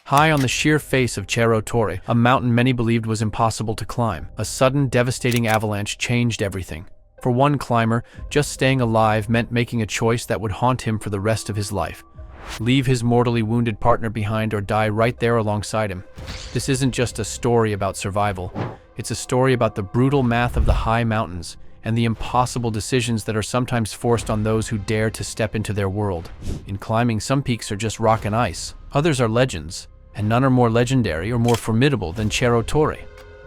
High on the sheer face of Cerro Torre, a mountain many believed was impossible to climb, a sudden, devastating avalanche changed everything. For one climber, just staying alive meant making a choice that would haunt him for the rest of his life. Leave his mortally wounded partner behind or die right there alongside him. This isn't just a story about survival. It's a story about the brutal math of the high mountains and the impossible decisions that are sometimes forced on those who dare to step into their world. In climbing, some peaks are just rock and ice. Others are legends, and none are more legendary or more formidable than Cerro Torre.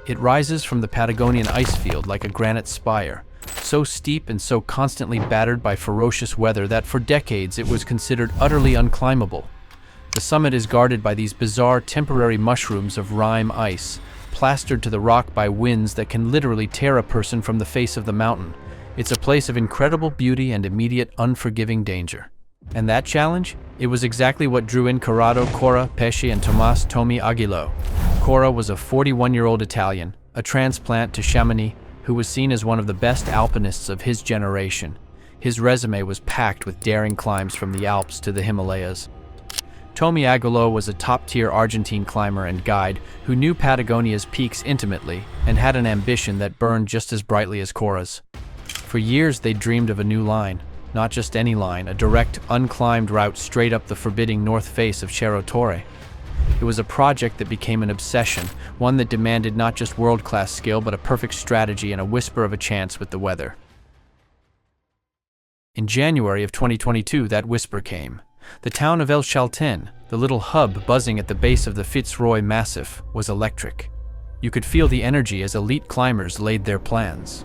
It rises from the Patagonian ice field like a granite spire, so steep and so constantly battered by ferocious weather that for decades it was considered utterly unclimbable. The summit is guarded by these bizarre temporary mushrooms of rime ice, plastered to the rock by winds that can literally tear a person from the face of the mountain. It's a place of incredible beauty and immediate unforgiving danger. And that challenge? It was exactly what drew in Corrado, Korra, Pesce and Tomás Tomy Aguiló. Korra was a 41-year-old Italian, a transplant to Chamonix, who was seen as one of the best alpinists of his generation. His resume was packed with daring climbs from the Alps to the Himalayas. Tomy Aguiló was a top-tier Argentine climber and guide who knew Patagonia's peaks intimately and had an ambition that burned just as brightly as Korra's. For years they dreamed of a new line, not just any line, a direct, unclimbed route straight up the forbidding north face of Cerro Torre. It was a project that became an obsession, one that demanded not just world-class skill but a perfect strategy and a whisper of a chance with the weather. In January of 2022, that whisper came. The town of El Chaltén, the little hub buzzing at the base of the Fitzroy Massif, was electric. You could feel the energy as elite climbers laid their plans.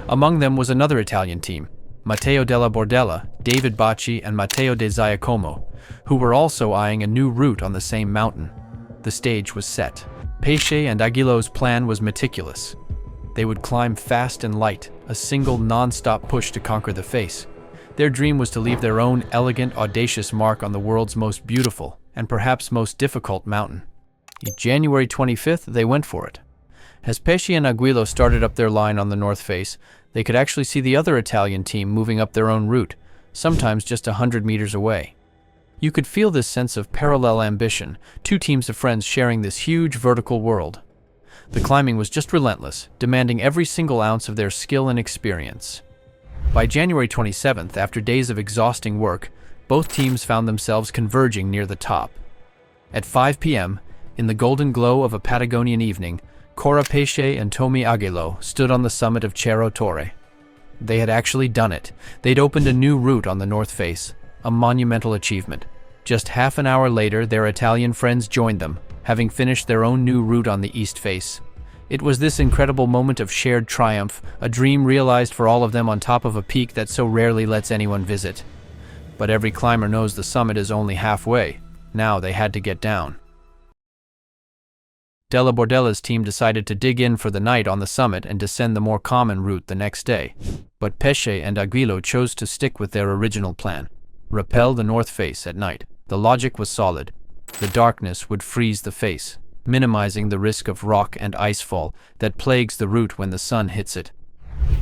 Among them was another Italian team, Matteo della Bordella, David Bacci, and Matteo de Giacomo, who were also eyeing a new route on the same mountain. The stage was set. Pesce and Aguiló's plan was meticulous. They would climb fast and light, a single non-stop push to conquer the face. Their dream was to leave their own elegant, audacious mark on the world's most beautiful and perhaps most difficult mountain. On January 25th, they went for it. As Pesce and Aguiló started up their line on the north face, they could actually see the other Italian team moving up their own route, sometimes just 100 meters away. You could feel this sense of parallel ambition, two teams of friends sharing this huge vertical world. The climbing was just relentless, demanding every single ounce of their skill and experience. By January 27th, after days of exhausting work, both teams found themselves converging near the top. At 5 p.m., in the golden glow of a Patagonian evening, Korra, Pesce and Tomy Aguiló stood on the summit of Cerro Torre. They had actually done it. They'd opened a new route on the north face, a monumental achievement. Just half an hour later, their Italian friends joined them, having finished their own new route on the east face. It was this incredible moment of shared triumph, a dream realized for all of them on top of a peak that so rarely lets anyone visit. But every climber knows the summit is only halfway. Now they had to get down. Della Bordella's team decided to dig in for the night on the summit and descend the more common route the next day. But Pesce and Aguiló chose to stick with their original plan. Rappel the north face at night. The logic was solid. The darkness would freeze the face, minimizing the risk of rock and icefall that plagues the route when the sun hits it.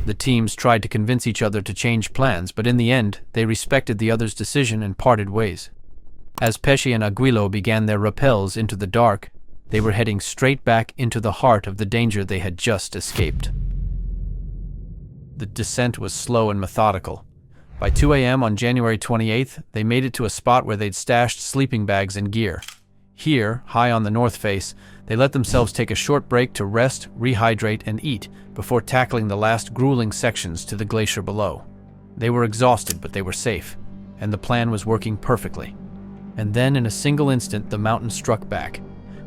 The teams tried to convince each other to change plans, but in the end, they respected the other's decision and parted ways. As Pesce and Aguiló began their rappels into the dark, they were heading straight back into the heart of the danger they had just escaped. The descent was slow and methodical. By 2 a.m. on January 28th, they made it to a spot where they'd stashed sleeping bags and gear. Here, high on the north face, they let themselves take a short break to rest, rehydrate, and eat before tackling the last grueling sections to the glacier below. They were exhausted, but they were safe, and the plan was working perfectly. And then, in a single instant, the mountain struck back.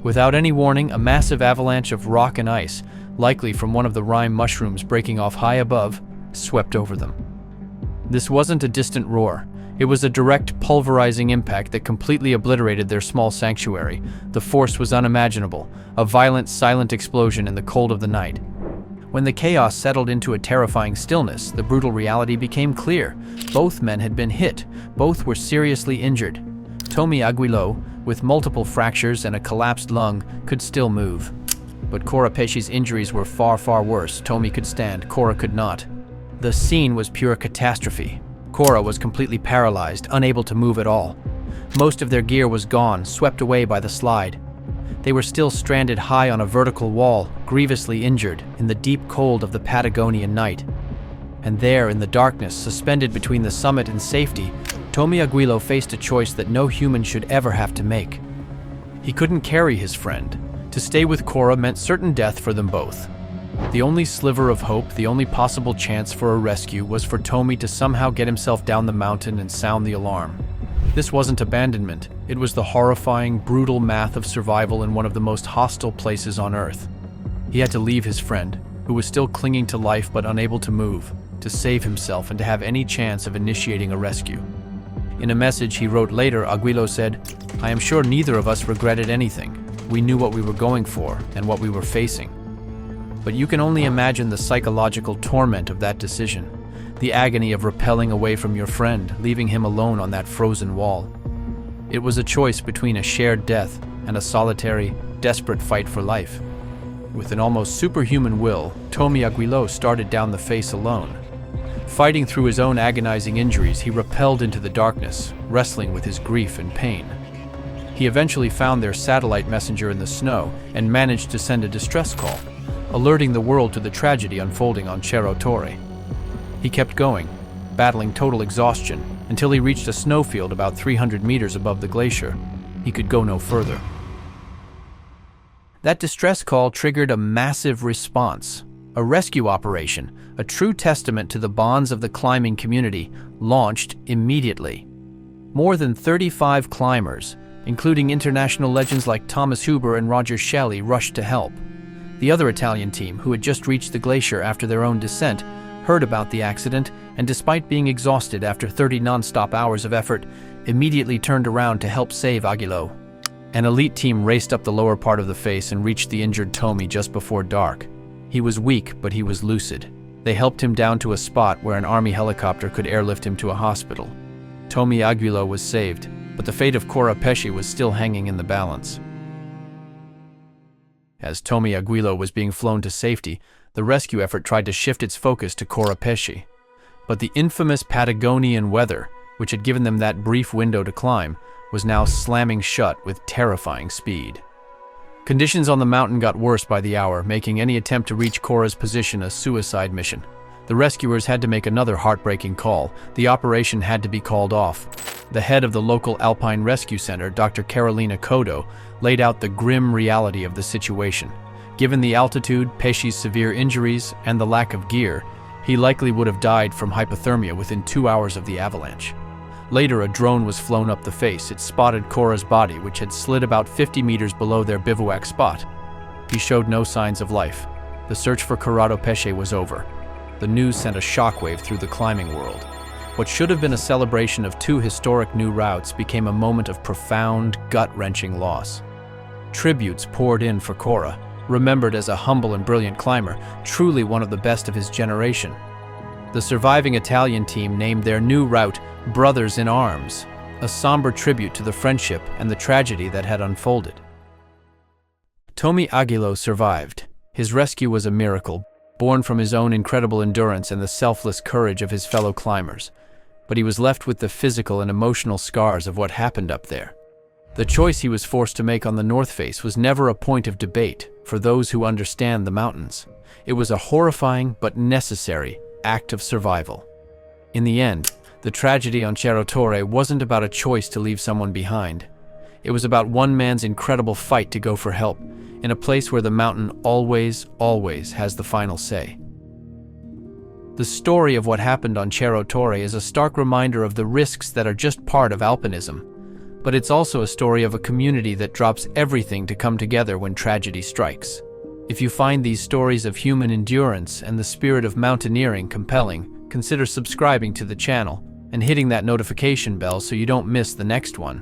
Without any warning, a massive avalanche of rock and ice, likely from one of the rime mushrooms breaking off high above, swept over them. This wasn't a distant roar. It was a direct, pulverizing impact that completely obliterated their small sanctuary. The force was unimaginable, a violent, silent explosion in the cold of the night. When the chaos settled into a terrifying stillness, the brutal reality became clear. Both men had been hit. Both were seriously injured. Tomy Aguiló, with multiple fractures and a collapsed lung, could still move. But Korra Pesce's injuries were far, far worse. Tomy could stand, Korra could not. The scene was pure catastrophe. Korra was completely paralyzed, unable to move at all. Most of their gear was gone, swept away by the slide. They were still stranded high on a vertical wall, grievously injured, in the deep cold of the Patagonian night. And there, in the darkness, suspended between the summit and safety, Tomy Aguiló faced a choice that no human should ever have to make. He couldn't carry his friend. To stay with Korra meant certain death for them both. The only sliver of hope, the only possible chance for a rescue, was for Tomy to somehow get himself down the mountain and sound the alarm. This wasn't abandonment. It was the horrifying, brutal math of survival in one of the most hostile places on Earth. He had to leave his friend, who was still clinging to life but unable to move, to save himself and to have any chance of initiating a rescue. In a message he wrote later, Aguiló said, "I am sure neither of us regretted anything. We knew what we were going for and what we were facing." But you can only imagine the psychological torment of that decision, the agony of rappelling away from your friend, leaving him alone on that frozen wall. It was a choice between a shared death and a solitary, desperate fight for life. With an almost superhuman will, Tomy Aguiló started down the face alone. Fighting through his own agonizing injuries, he rappelled into the darkness, wrestling with his grief and pain. He eventually found their satellite messenger in the snow and managed to send a distress call, alerting the world to the tragedy unfolding on Cerro Torre. He kept going, battling total exhaustion, until he reached a snowfield about 300 meters above the glacier. He could go no further. That distress call triggered a massive response. A rescue operation, a true testament to the bonds of the climbing community, launched immediately. More than 35 climbers, including international legends like Thomas Huber and Roger Shelley, rushed to help. The other Italian team, who had just reached the glacier after their own descent, heard about the accident and, despite being exhausted after 30 non-stop hours of effort, immediately turned around to help save Aguiló. An elite team raced up the lower part of the face and reached the injured Tomy just before dark. He was weak, but he was lucid. They helped him down to a spot where an army helicopter could airlift him to a hospital. Tomy Aguiló was saved, but the fate of Korra Pesce was still hanging in the balance. As Tomy Aguiló was being flown to safety, the rescue effort tried to shift its focus to Korra Pesce. But the infamous Patagonian weather, which had given them that brief window to climb, was now slamming shut with terrifying speed. Conditions on the mountain got worse by the hour, making any attempt to reach Korra's position a suicide mission. The rescuers had to make another heartbreaking call. The operation had to be called off. The head of the local Alpine Rescue Center, Dr. Carolina Codo, laid out the grim reality of the situation. Given the altitude, Pesce's severe injuries, and the lack of gear, he likely would have died from hypothermia within 2 hours of the avalanche. Later, a drone was flown up the face. It spotted Korra's body, which had slid about 50 meters below their bivouac spot. He showed no signs of life. The search for Corrado Pesce was over. The news sent a shockwave through the climbing world. What should have been a celebration of 2 historic new routes became a moment of profound, gut-wrenching loss. Tributes poured in for Korra, remembered as a humble and brilliant climber, truly one of the best of his generation. The surviving Italian team named their new route Brothers in Arms, a somber tribute to the friendship and the tragedy that had unfolded. Tomy Aguiló survived. His rescue was a miracle, born from his own incredible endurance and the selfless courage of his fellow climbers. But he was left with the physical and emotional scars of what happened up there. The choice he was forced to make on the North Face was never a point of debate for those who understand the mountains. It was a horrifying but necessary act of survival. In the end, the tragedy on Cerro Torre wasn't about a choice to leave someone behind. It was about one man's incredible fight to go for help, in a place where the mountain always has the final say. The story of what happened on Cerro Torre is a stark reminder of the risks that are just part of alpinism, but it's also a story of a community that drops everything to come together when tragedy strikes. If you find these stories of human endurance and the spirit of mountaineering compelling, consider subscribing to the channel and hitting that notification bell so you don't miss the next one.